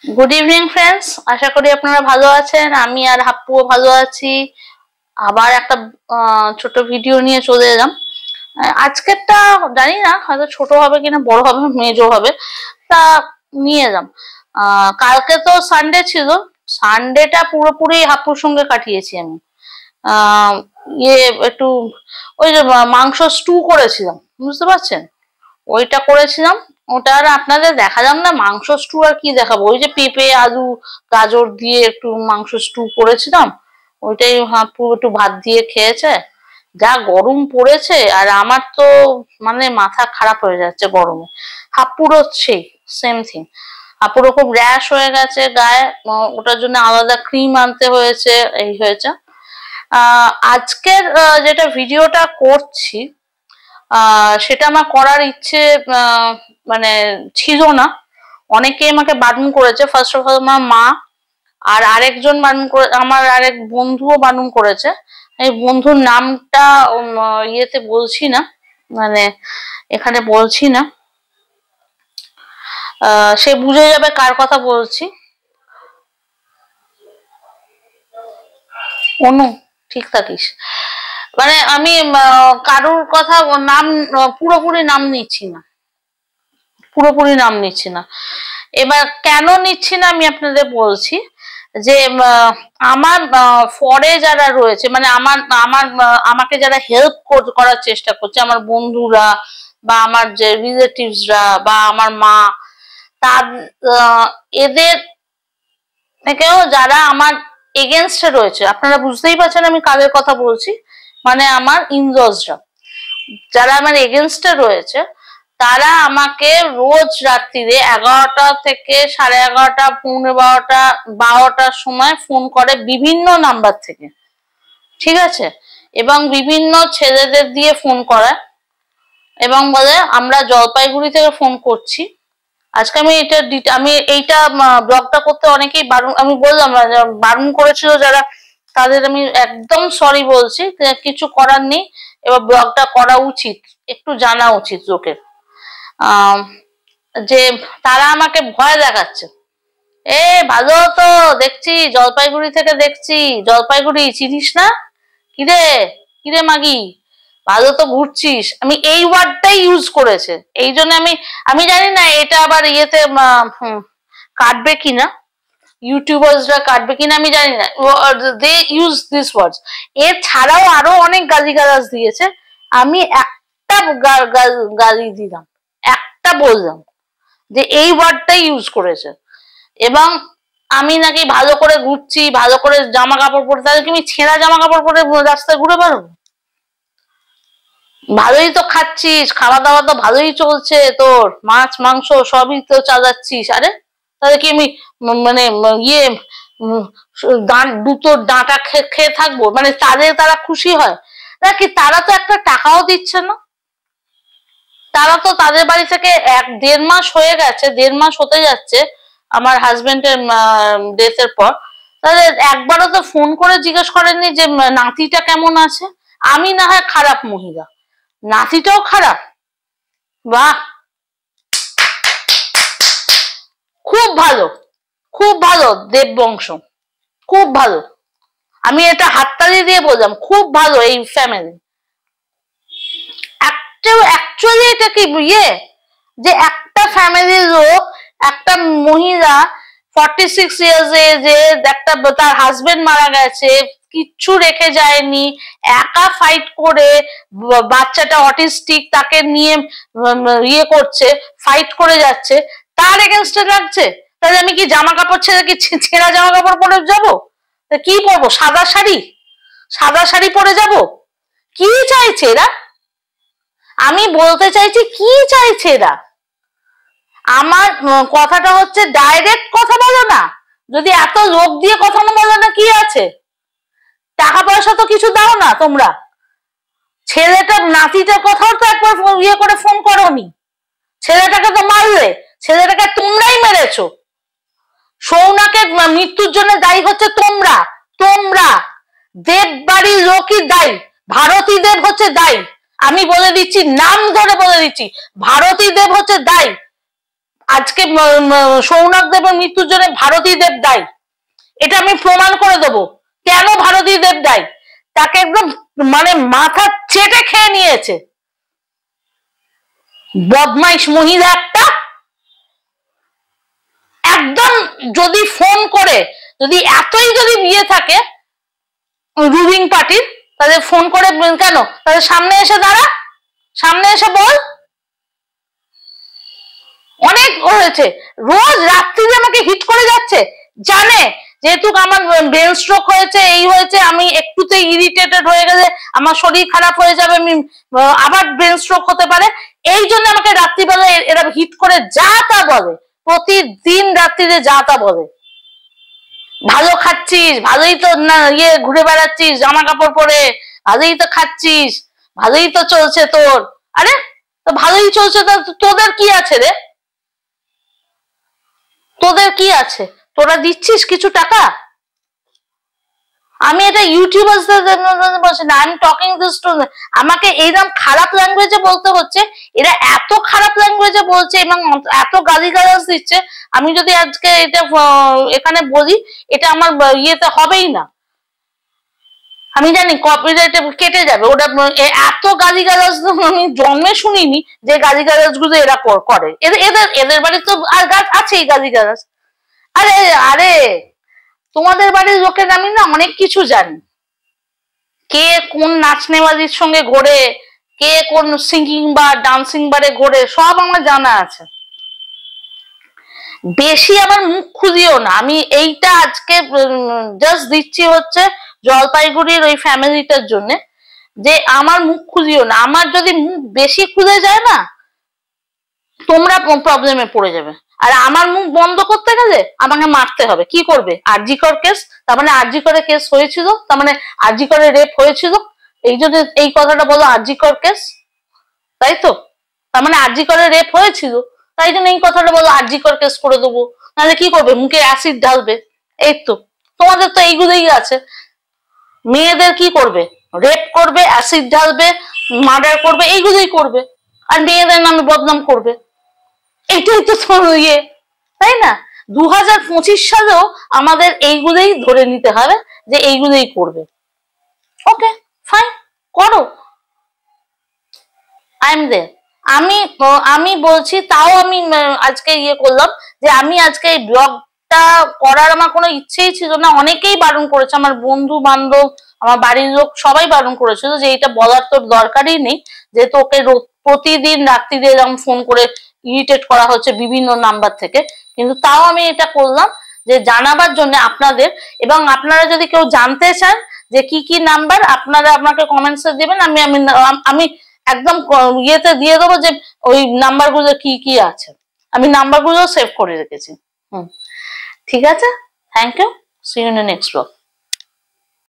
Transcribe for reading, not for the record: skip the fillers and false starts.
Good evening friends, আশা করি আপনারা ভালো আছেন। আমি আর হাপ্পুও ভালো আছি। আবার একটা ছোট ভিডিও নিয়ে চলে এলাম। আজকেরটা জানি না হয়তো ছোট হবে কিনা, বড় হবে, মেজো হবে, তা নিয়ে এলাম। কালকে তো সানডে ছিল, সানডেটা পুরোপুরি হাপ্পুর সঙ্গে কাটিয়েছি আমি। ইয়ে একটু ওই যে মাংস স্টু করেছিলাম, বুঝতে পারছেন, ওইটা করেছিলাম। ওটা আর আপনাদের দেখালাম না, মাংস স্টু আর কি দেখাবো, ওই যে পেঁপে আলু গাজর দিয়ে একটু মাংস স্টু করেছিলাম, ওইটাই হাপ্পু একটু ভাত দিয়ে খেয়েছে। যা গরম পড়েছে, আর আমার তো মানে মাথা খারাপ হয়ে যাচ্ছে গরমে। হাপ্পুরও সেই সেম থিং, হাপ্পুরও খুব র্যাশ হয়ে গেছে গায়ে, ওটার জন্য আলাদা ক্রিম আনতে হয়েছে, এই হয়েছে। আজকের যেটা ভিডিওটা করছি সেটা আমার করার ইচ্ছে মানে ছিল না। অনেকে আমাকে বারণ করেছে, ফার্স্ট অফ অল আমার মা, আর আরেকজন বারণ করে, আমার আরেক বন্ধুও বারণ করেছে। এই বন্ধুর নামটা ইয়েতে বলছি না, মানে এখানে বলছি না, সে বুঝে যাবে কার কথা বলছি। অনু, ঠিক থাকিস। মানে আমি কারুর কথা নাম পুরোপুরি নাম নিচ্ছি না, পুরোপুরি নাম নিচ্ছি না। এবার কেন নিচ্ছি না আমি আপনাদের বলছি, যে আমার ফরে যারা রয়েছে, মানে আমাকে যারা হেল্প করার চেষ্টা করছে, আমার বন্ধুরা বা আমার যে রিলেটিভসরা বা আমার মা, তার এদের থেকেও যারা আমার এগেনস্টে রয়েছে, আপনারা বুঝতেই পারছেন আমি কাদের কথা বলছি, মানে আমার ইনলজরা যারা আমার এগেনস্টে রয়েছে, তারা আমাকে রোজ রাত্রিরে 11টা থেকে 11:30, 12:15, 12টার সময় ফোন করে বিভিন্ন নাম্বার থেকে, ঠিক আছে, এবং বিভিন্ন ছেলেদের দিয়ে ফোন করায় এবং বলে আমরা জলপাইগুড়ি থেকে ফোন করছি। আজকে আমি এইটা ব্লগটা করতে অনেকেই বারণ, আমি বললাম বারণ করেছিল যারা, তাদের আমি একদম সরি বলছি, কিছু করার নেই। এবার ব্লগটা করা উচিত, একটু জানা উচিত লোকের, যে তারা আমাকে ভয় দেখাচ্ছে। ভালো তো দেখছি, জলপাইগুড়ি থেকে দেখছি, জলপাইগুড়ি চিনিস না, কিরে কিরে মাগি, ভালো তো ঘুরছিস, আমি এই ওয়ার্ডটাই ইউজ করেছে। এই জন্য আমি জানি না এটা আবার ইয়েতে কাটবে কিনা, ইউটিউবার্সরা কাটবে কিনা আমি জানি না, দে ইউজ দিস ওয়ার্ডস। এছাড়াও আরো অনেক গালিগালাজ দিয়েছে, আমি একটা গালি দিলাম, একটা বললাম যে এই ওয়ার্ডটাই ইউজ করেছে। এবং আমি নাকি ভালো করে ঘুরছি, ভালো করে জামা কাপড় পরে, তাহলে কি আমি ছেঁড়া জামা কাপড় পরে রাস্তায় ঘুরে বেড়াবো? ভালোই তো খাচ্ছিস, খাওয়া দাওয়া তো ভালোই চলছে তোর, মাছ মাংস সবই তো চালাচ্ছিস, আরে তাহলে কি আমি মানে ইয়ে দুটো ডাঁটা খেয়ে থাকবো, মানে তারা খুশি হয় নাকি? তারা তো একটা টাকাও দিচ্ছে না, তারা তো তাদের বাড়ি থেকে 1-1.5 মাস হয়ে গেছে, 1.5 মাস হতে যাচ্ছে আমার হাজবেন্ডের ডেথের পর, তাহলে একবারও তো ফোন করে জিজ্ঞেস করেননি যে নাতিটা কেমন আছে। আমি না হয় খারাপ মহিলা, নাতিটাও খারাপ? বাহ, খুব ভালো, খুব ভালো দেববংশ, খুব ভালো। আমি এটা হাততালি দিয়ে বললাম, খুব ভালো এই ফ্যামিলি। অ্যাকচুয়ালি এটা কি ইয়ে, যে একটা ফ্যামিলির লোক, একটা মহিলা 46 ইয়ার্স এজে, একটা তার হাজবেন্ড মারা গেছে, কিচ্ছু রেখে যায়নি, একা ফাইট করে, বাচ্চাটা অটিস্টিক, তাকে নিয়ে ইয়ে করছে, ফাইট করে যাচ্ছে, তার এগেনস্টে লাগছে। তাহলে আমি কি জামা কাপড় ছেড়ে কি ছেঁড়া জামা কাপড় পরে যাবো? কি পরবো? সাদা শাড়ি, সাদা শাড়ি পরে যাব? কি চাইছে এরা? আমি বলতে চাইছি কি চাইছে এরা? আমার কথাটা হচ্ছে ডাইরেক্ট কথা বলো না, যদি এত লোক দিয়ে কথা না বলো না কি আছে, টাকা পয়সা তো কিছু দাও না তোমরা, ছেলেটার নাতিটার কথাও তো একবার ইয়ে করে ফোন করোনি, ছেলেটাকে তো মারলে, ছেলেটাকে তোমরাই মেরেছো, সৌনাকে মৃত্যুর জন্য দায়ী হচ্ছে তোমরা, তোমরা দেব বাড়ির লোকই দায়ী, ভারতী দেব হচ্ছে দায়ী, আমি বলে দিচ্ছি, নাম ধরে বলে দিচ্ছি, ভারতী দেব হচ্ছে দায়ী। আজকে সৌনক দেবের মৃত্যুর জন্য ভারতী দেব দায়ী, এটা আমি প্রমাণ করে দেবো। কেন ভারতী দেব দায়ী? তাকে একদম মানে মাথা চেটে খেয়ে নিয়েছে, বদমাইশ মহিলা একটা। একদম যদি ফোন করে, যদি এতই যদি বিয়ে থাকে রুলিং পার্টির, তাদের ফোন করে কেন, তাদের সামনে এসে দাঁড়া, সামনে এসে বল। অনেক হয়েছে, রোজ রাত্রিরে আমাকে হিট করে যাচ্ছে, জানে যেহেতু আমার ব্রেন স্ট্রোক হয়েছে, এই হয়েছে, আমি একটুতেই ইরিটেটেড হয়ে গেলে আমার শরীর খারাপ হয়ে যাবে, আমি আবার ব্রেন স্ট্রোক হতে পারে, এই জন্য আমাকে রাত্রিবেলা এরা হিট করে যা তা বলে, প্রতিদিন রাত্রিরে যা তা বলে। ভালো খাচ্ছিস, ভালোই তো না ইয়ে ঘুরে বেড়াচ্ছিস জামা কাপড় পরে, ভালোই তো খাচ্ছিস, ভালোই তো চলছে তোর। আরে তো ভালোই চলছে, তোদের কি আছে রে? তোদের কি আছে? তোরা দিচ্ছিস কিছু টাকা? আমি এটা ইউটিউবারদের বলছি না, আমি টকিং দিস টু, আমাকে এইরকম খারাপ ল্যাঙ্গুয়েজে বলতে হচ্ছে, এরা এত খারাপ ল্যাঙ্গুয়েজে বলছে এবং এত গালিগালাজ দিচ্ছে, আমি যদি আজকে এটা এখানে বলি, এটা আমার ইয়েতে হবেই না, আমি জানি কপিরাইট কেটে যাবে। ওটা এত গালিগালাজ আমি জন্মে শুনিনি যে গালিগালাজ গুলো এরা করে। এদের এদের এদের বাড়ি তো আর গাছ আছেই গালিগালাজ। আরে আরে তোমাদের বাড়ির লোকের আমি না অনেক কিছু জানি, কে কোন নাচনেবাজির সঙ্গে ঘোরে, কে কোন সিঙ্গিং বার ডান্সিং বারে ঘোরে, সব আমার জানা আছে। বেশি আমার মুখ খুঁজিও না, আমি এইটা আজকে জাস্ট দিচ্ছি হচ্ছে জলপাইগুড়ির ওই ফ্যামিলিটার জন্য, যে আমার মুখ খুঁজিও না, আমার যদি মুখ বেশি খুঁজে যায় না তোমরা প্রবলেমে পড়ে যাবে। আর আমার মুখ বন্ধ করতে গেলে আমাকে মারতে হবে। কি করবে? আরজিকর কেস, তার মানে আরজিকরে কেস হয়েছিল, তার মানে আরজিকরে রেপ হয়েছিল, এই জন্য এই কথাটা বলো আরজিকর কেস, তাই তো? তার মানে আরজিকরে রেপ হয়েছিল, তাই জন্য এই কথাটা বলো আরজিকর কেস করে দেবো। নাহলে কি করবে? মুখে অ্যাসিড ঢালবে। এই তো তোমাদের তো এইগুলোই আছে। মেয়েদের কি করবে? রেপ করবে, অ্যাসিড ঢালবে, মার্ডার করবে, এইগুলোই করবে, আর মেয়েদের নামে বদনাম করবে। এটাই তো ইয়ে, তাই না? 2025 সালেও আমাদের এইগুলোই ধরে নিতে হবে যে এইগুলোই করবে। ওকে ফাইন, করো, আই এম দে। আমি বলছি, তাও আমি আজকে ইয়ে করলাম যে আমি আজকে এই ব্লগটা করার আমার কোনো ইচ্ছেই ছিল না, অনেকেই বারণ করেছে, আমার বন্ধু বান্ধব, আমার বাড়ির লোক সবাই বারণ করেছিল যে এটা বলার তোর দরকারই নেই, যে তোকে প্রতিদিন রাত্রিরে এরকম ফোন করে ইরিটেট করা হচ্ছে বিভিন্ন নাম্বার থেকে, কিন্তু তাও আমি এটা করলাম যে জানাবার জন্য আপনাদের। এবং আপনারা যদি কেউ জানতে চান যে কি কি নাম্বার, আপনারা আমাকে কমেন্টসে দেবেন, আমি আমি আমি একদম ইয়েতে দিয়ে দেবো যে ওই নাম্বারগুলো কি কি আছে, আমি নাম্বারগুলো সেভ করে রেখেছি। ঠিক আছে, thank you, see you in the next blog.